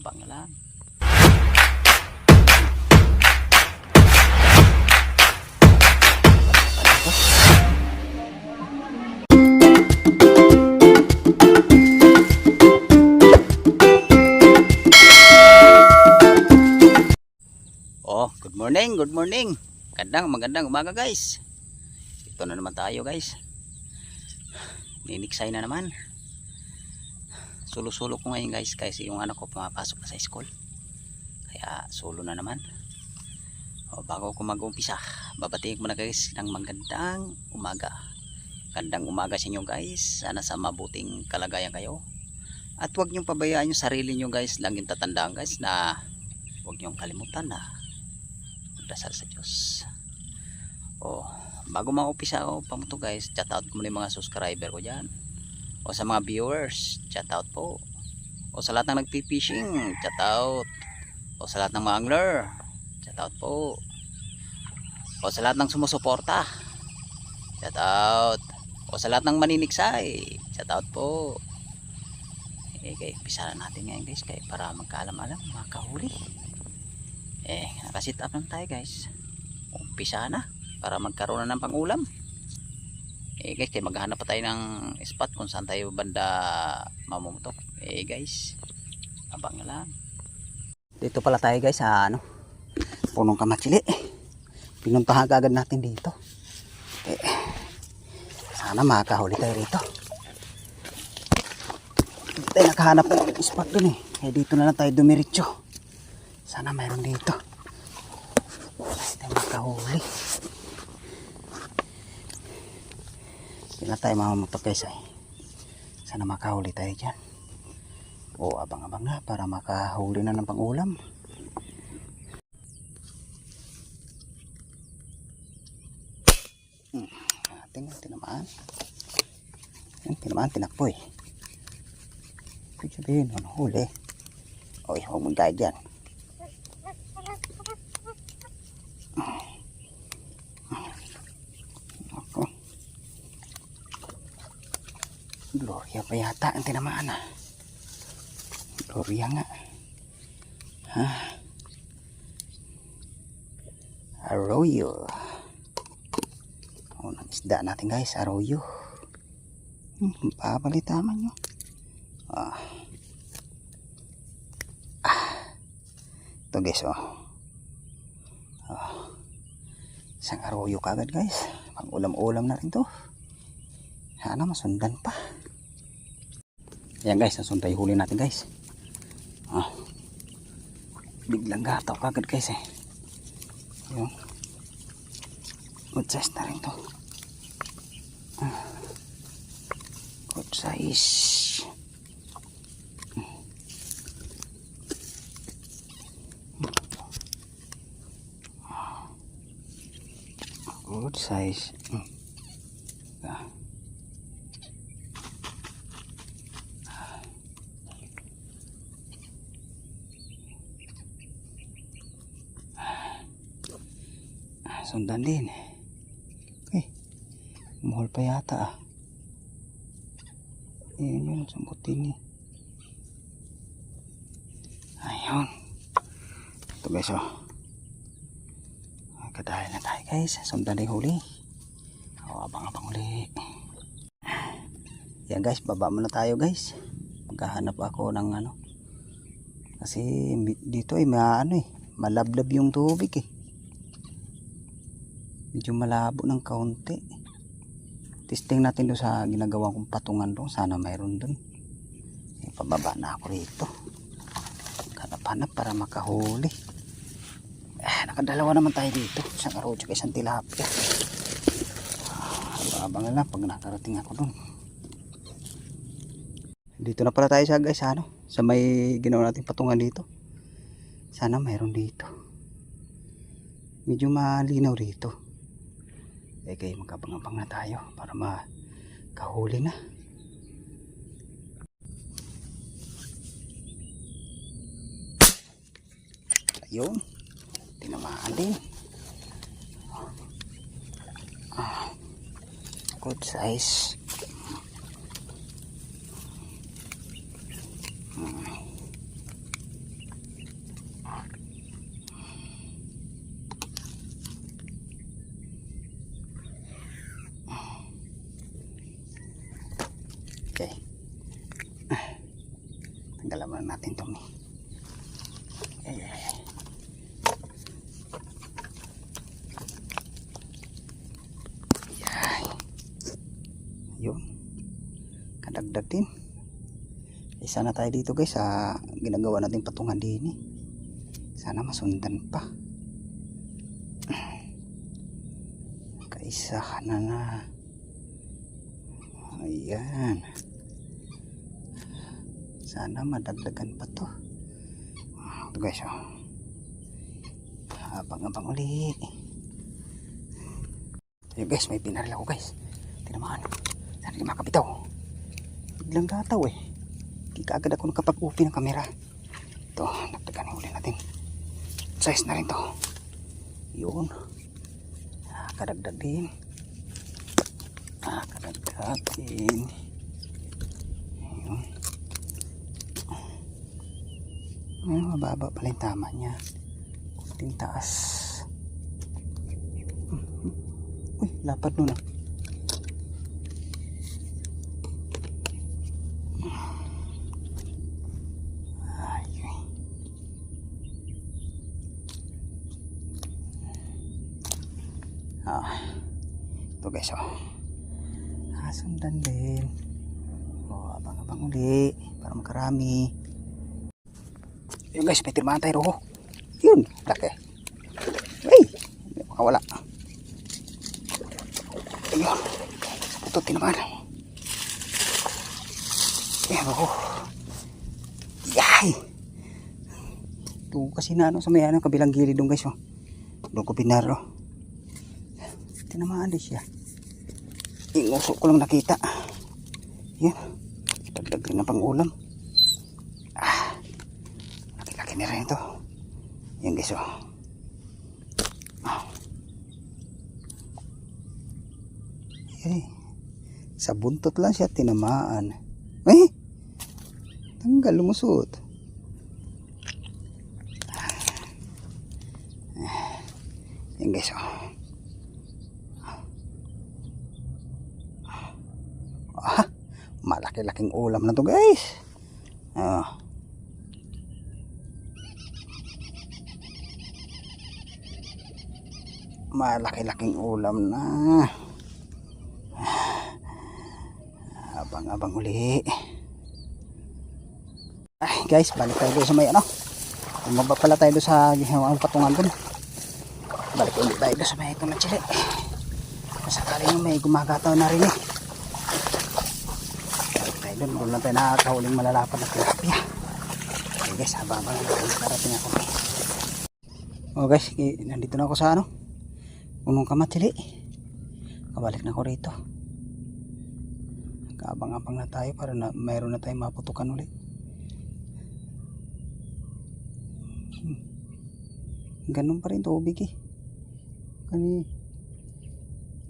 abang na lang. Oh, good morning, good morning. Magandang umaga guys. Ito na naman tayo guys. Niniksay na naman. Sulo-sulo ko ngayon guys kasi yung anak ko pumapasok na sa school. Kaya solo na naman. Bago ko mag-umpisa, babatiin ko muna guys ng magandang umaga. Magandang umaga sa inyo guys. Sana sa mabuting kalagayan kayo. At huwag niyong pabayaan yung sarili niyo guys. Laging tatandaan guys na huwag niyong kalimutan na magdasal sa Diyos. Bago mag-umpisa ako pamuto guys, shout out ko muna yung mga subscriber ko dyan. O sa mga viewers, shout out po. O sa lahat ng nagpi-fishing, shout out. O sa lahat ng mga angler, shout out po. O sa lahat ng sumusuporta, shout out. O sa lahat ng maniniksay, shout out po. Okay, umpisa na natin ngayon guys kaya para magkaalam-alam, makahuli. Nakasit up lang tayo guys. Umpisa na para magkaroon na ng pangulam. Guys, kaya maghahanap pa tayo ng spot kung saan tayo banda mamumutok. Guys, abang na lang. Dito pala tayo guys sa punong kamatsili. Pinuntahan agad natin dito. Sana makahuli tayo rito. Hindi tayo nakahanap ng spot dun dito na lang tayo dumiritso. Sana mayroon dito. Hindi tayo makahuli. Hindi na tayo mamamutok guys Sana makahuli tayo dyan. Abang-abang na para makahuli na ng pangulam. Tinamaan. Tinamaan, tinakpoy. Ibig sabihin, huli. Huwag mong tayo dyan. Gloria pa yata ang tinamaan Gloria nga. Arroyo. Unang isda natin guys, arroyo. Papalitaman nyo. Ito guys isang arroyo kagad guys. Pang ulam-ulam na rin to. Sana masundan pa. Ayan guys, nasundan yung huli natin guys. Biglang gataw kagad guys Ayan. Good size na rin to. Good size. Good size. Sundan din. Mahal pa yata Ayan yun, sambutin Ayun. Ito guys Kadali na tayo guys. Sundan din huli. Abang-abang huli. Yan guys, baba muna tayo guys. Maghahanap ako ng kasi dito malablab yung tubig medyo malabo ng kaunti. Testing natin doon sa ginagawa kong patungan doon. Sana mayroon doon. Pababa na ako rito. Hanap-hanap para makahuli. Nakadalawa naman tayo dito. Isang arroyo at isang tilapia. Abang na lang pag nakarating ako doon. Dito na pala tayo guys sa may ginawa nating patungan dito. Sana mayroon dito. Medyo malinaw rito. Kaya magkabang-abang na tayo para makahuli na. Ayun. Tinamaan din. Good size. natin ito. Ay, ay, ay. Ay. Yun. Kadagdag din. Isa na tayo dito guys sa ginagawa natin patungan din eh. Sana masundan pa. Kaisa na. Ayan. Sana madagdagan pa to. Ito guys oh. Abang-abang uli. Ayan guys, may pinaril ako guys. Tinamaan. Sana di makapitaw. Biglang gataw eh. Kikaagad ako nakapag-upi ng kamera. Ito, nagdagan uli natin. Size na rin to. Yun. Kadagdag din. Kadagdag din. Yun. Mababa pala yung tama niya. Kunting taas. Uy, lapad nun ah. Ito guys oh. Sundan din. Abang-abang uli para makarami. Yun guys, may tirmaan tayo roho. Yun, laki. Ay, hindi makawala. Ayun, sa puto tinamaan. Ayan roho. Yay! Ito kasi na ano sa may ano, kabilang gilid doon guys oh. Doon ko pinaro. Tinamaan din siya. Ingusok ko lang nakita. Yan. Dagdag rin na pang ulam. Laki-laki na rin ito. Yan guys oh. Sa buntot lang siya tinamaan. Tanggal, lumusot. Yan guys oh. Malaki-laking ulam na to guys. Malaki-laking ulam na. Abang-abang uli. Ay guys, balik tayo doon sa may ano. Bumaba pala tayo doon sa patungan doon. Balik ulit tayo doon sa may kamatsili. Masakaling may gumagataw na rin eh. Doon lang tayo nakakahuling malalapad na tilapia. Okay guys, habang nakarating ako. Oh guys, nandito na ako sa ano, punong kamatsili. Kabalik na ako rito. Kaabang-abang na tayo para na mayroon na tayong maputukan ulit. Ganun pa rin tubig eh.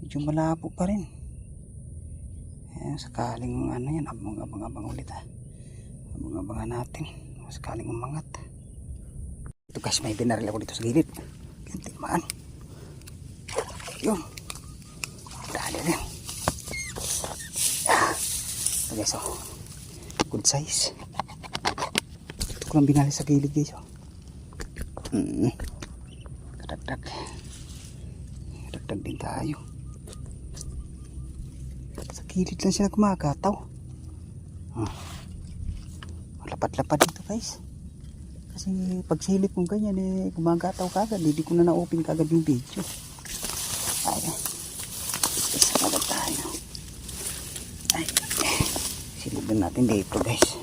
Medyo malabo pa rin. Sakaling ano yan, abang-abang ulit ha. Abang-abangan natin. Sakaling umangat. Ito guys, may binaril ako dito sa gilid. Gantimaan. Yun. Dali rin. Ito guys oh. Good size. Ito ko lang binaril sa gilid guys oh. Kadagdag. Kadagdag din tayo. Kilid lang sila gumagataw. Lapad-lapad dito guys. Kasi pag silip kong ganyan eh, gumagataw kagad. Hindi ko na na-open kagad yung video. Ayan. Isa kagad tayo. Ay. Silipin natin dito guys.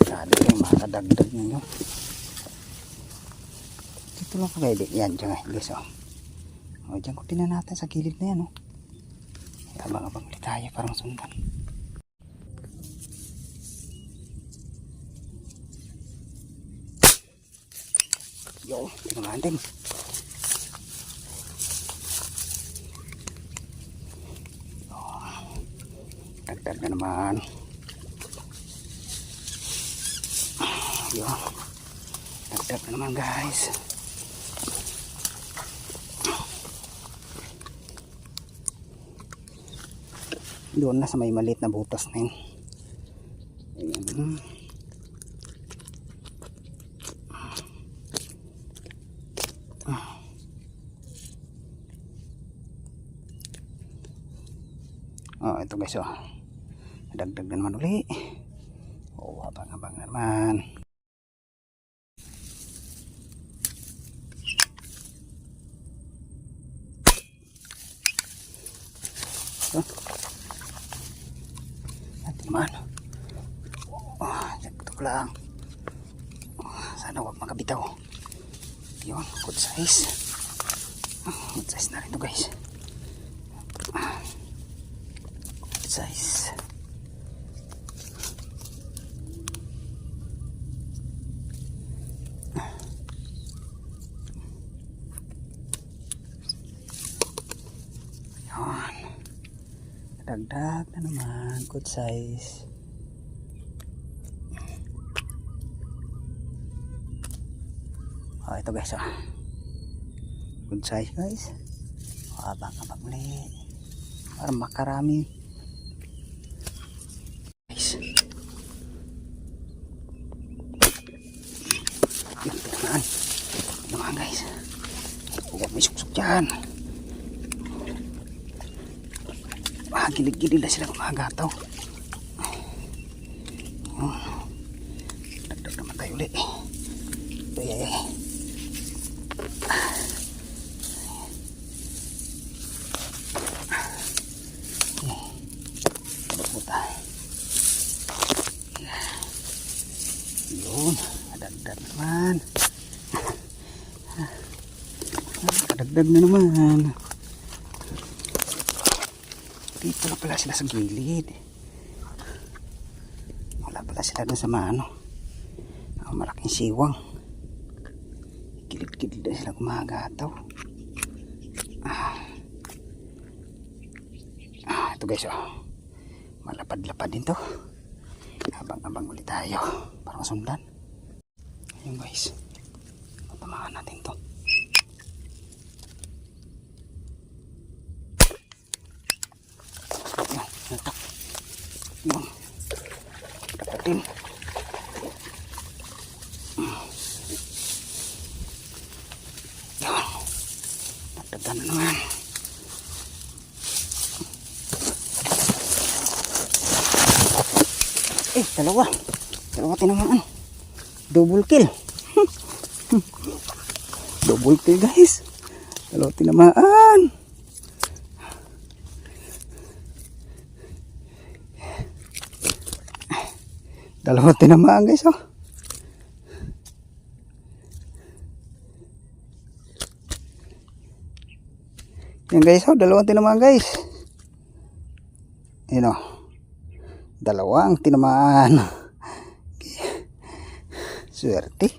Sakali kayo makadagdag nyo. Dito lang kagad. Yan dyan guys oh. O dyan ko tinan natin sa gilid na yan oh. Abang-abang ulit tayo parang sundan. Yo, tinamaan din. Dagdag na naman. Yo, dagdag na naman guys. Doon na sa may maliit na butas na yun. Ayan. Oh, ito guys, oh. Dagdag na naman uli. Oh, abang-abang na naman. Oh. At naman. Oh, ito lang. Oh, sana huwag makabitaw. Yun, good size. Oh, good size na rin ito guys. Good size. Yun. Dagdag na naman. Good size. Oh, ito guys, oh. Good size guys. Oh, abang-abang ulit. Para makarami. Guys. Yun, tinamaan. Tinamaan guys. Huwag may suksok dyan. Gilid-gilid na sila kumagataw. Dagdag naman tayo ulit. Ay. Puta. Yun, dagdag naman. Dagdag na naman. Dito na pala sila sa gilid. Wala pala sila doon sa maano. Malaking siwang. Gilid-gilid na sila kumagataw. Ito guys, oh. Malapad-lapad din to. Abang-abang ulit tayo. Parang sundan. Ayun guys. Matamaan natin to. Natak. Yun. Dapatin. Yun. Dagdagan na naman. Dalawa. Dalawa tinamaan. Double kill. Double kill guys. Dalawa tinamaan. Dalawa tinamaan guys, oh. Yan guys, oh, dalawang tinamaan guys. Yan, oh. Dalawang tinamaan. Swerte.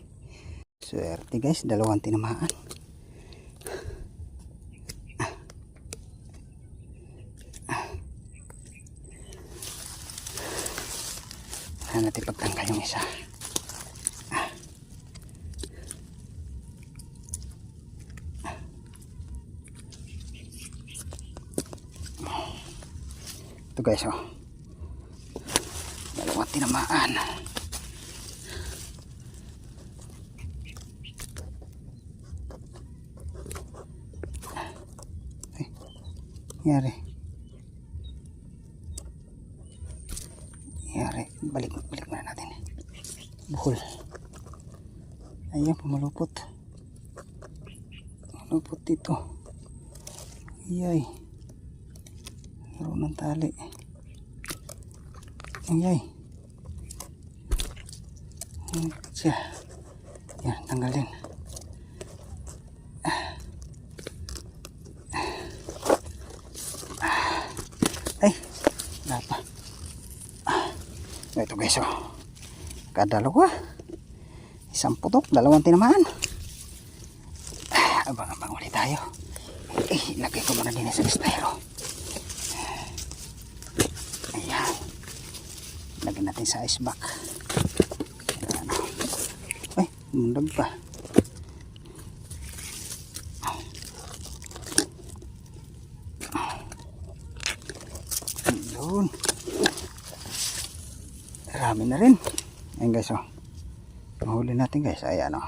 Swerte guys, dalawang tinamaan. Saan natin pagtanggal yung isa? Ito guys, oh. Dalawang tinamaan. Ay, nangyari. Balik muna natin. Buhol. Ayan, pumalupot. Pumalupot dito. Ayay. Meron ng tali. Ayay. Siya. Yan, tanggalin. Ay, wala pa. Ito guys, oh. Kadalawa. Isang putok, dalawang tinamaan. Abang-abang ulit tayo. Ilagay ko muna din sa estero. Ayan. Lagyan natin sa ice pack. Ay, mundag pa. Yun. na rin. Ayan guys, oh. Mahuli natin guys. Ayan, oh.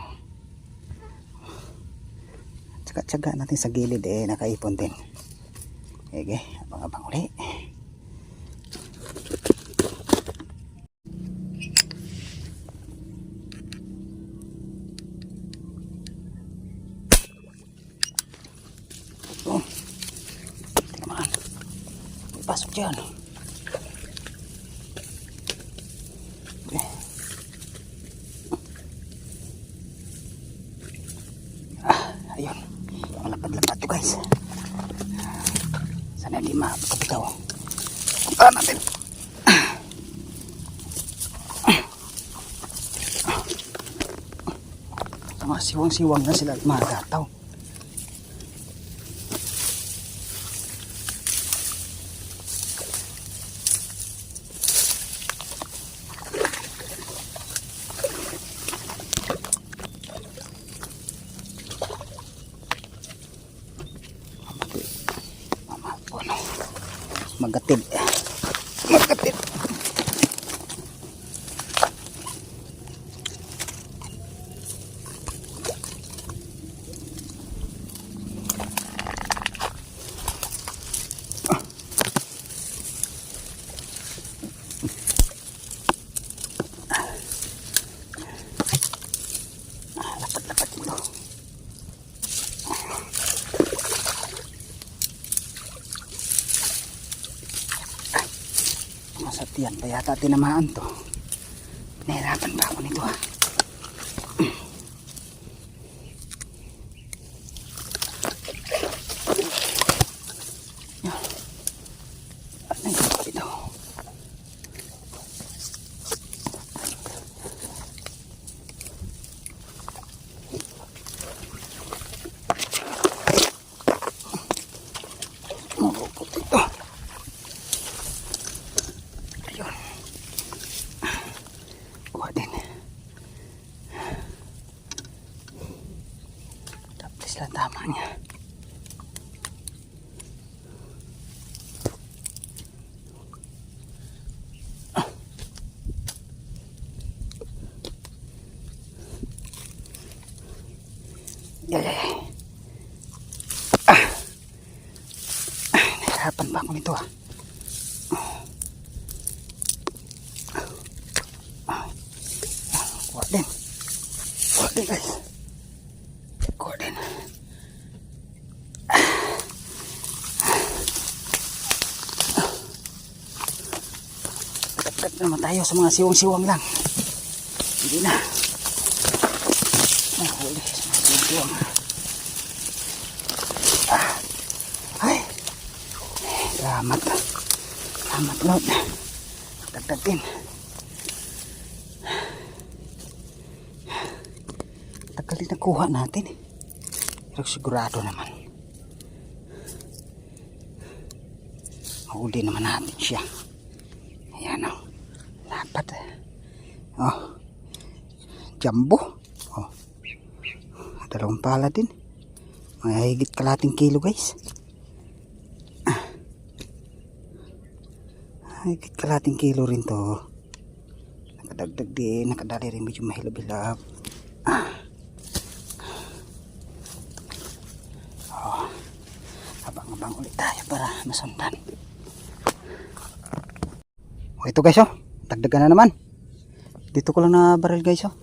Tsaga natin sa gilid, nakaipon din. Okay, abang-abang uli. Oh. Tingnan naman. May pasok dyan. Okay. Ayun. Malapad-lapad to guys. Sana di makapitaw. Puntaan natin. Mga siwang-siwang na sila at mga gataw. Magatid. Magatid. Lapat-lapat ito. Masatiyan pa yata tinamaan to. Nahirapan ba ako nito ha? Ano yung ito? Marupot ito. Kuha din. Tapos lang tama niya. Yay. Nahirapan pa ako nito ah. Kuha din. Kuha din guys. Kuha din. Dagdag naman tayo sa mga siwang-siwang lang. Hindi na. Nahuli sa mga siwang-siwang. Ay. Salamat. Salamat Lord. Dagdag din. Tagal din nakuha natin eh. Pero sigurado naman. Huli naman natin siya. Ayan o. Dapat oh. Jumbo. Oh. Dalawang pala din. Mga higit kalating kilo guys. Higit kalating kilo rin to. Nakadagdag din. Nakadali rin medyo mahilab-hilab. Abang-abang ulit tayo para masundan. O ito guys oh, dagdagan na naman. Dito ko lang na baril guys oh.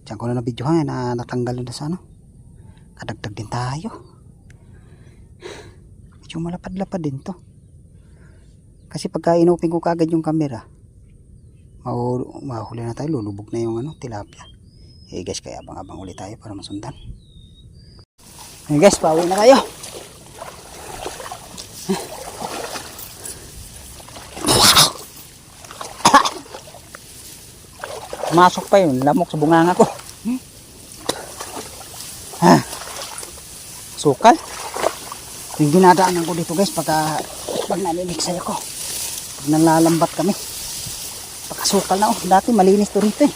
Diyan ko lang na videohan na natanggal na sa ano. Kadagdag din tayo. Medyo malapad-lapad din to. Kasi pagka inopin ko kagad yung camera, mahuli na tayo, lulubog na yung ano, tilapia. Eh guys, kaya abang-abang ulit tayo para masundan. Eh guys, pauwi na tayo. Masok pa yun, lamok sa bunganga ko. Sukal. Yung dinadaanan ko dito guys, pag naniliksay ako, pag nalalambat kami, pagkasukal na oh. Dati malinis to rito eh.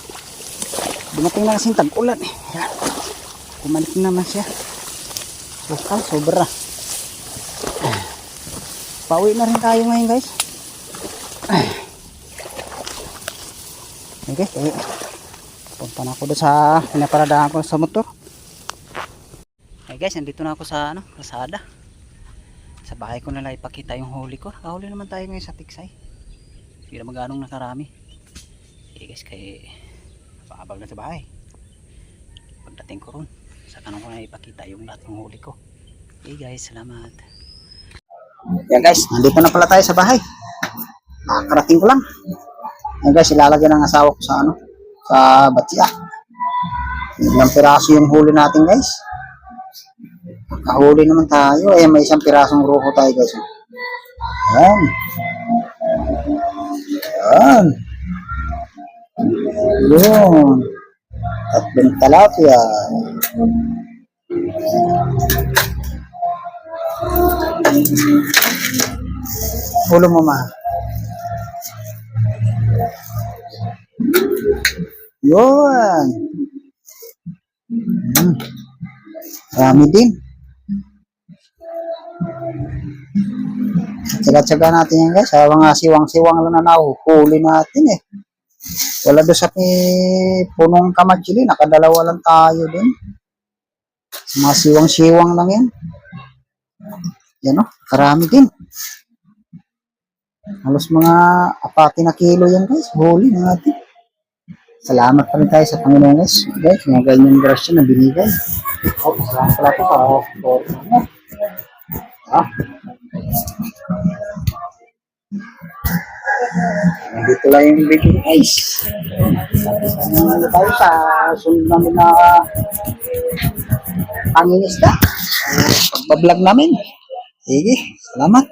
Dumating na kasing tag-ulan eh. Yan. Kumalik naman siya. Sukal, sobra. Pauwi na rin tayo ngayon guys. Sige, punta na ako doon sa pinaparadahan ko sa motor. Hey guys, nandito na ako sa kalsada. Sa bahay ko na lang ipakita yung huli ko. Kahuli naman tayo ngayon sa Tiksay. Hindi naman ganong nakarami. Hey guys, kaya paabag na sa bahay. Pagdating ko ron, saka ko na ipakita yung lahat ng huli ko. Hey guys, salamat. Yan guys, nandito na pala tayo sa bahay. Nakakarating ko lang. Yan guys, ilalagay ng asawa ko sa sa batya. Ilang piraso yung huli natin guys. Kahuli naman tayo. May isang pirasong grupo tayo guys. Yan. Yan. Yun. Tatlong talapia. Ulo mo ma. Yun. Rami din. Tsaga-tsaga natin yan guys. Mga siwang-siwang lang na nahuhuli natin eh. Wala doon sa punong kamatsili. Nakadalawa lang tayo din. Mga siwang-siwang lang yan. Yan o. Karami din. Halos mga 4 na kilo yan guys. Huli natin. Salamat pa rin tayo sa Panginoon guys. Guys, mga ganyan grasya na binigay. Salamat pala ito para nandito lang yung video guys. Ano tayo sa sunod namin na pangingisda. Pagbablog namin. Sige, salamat.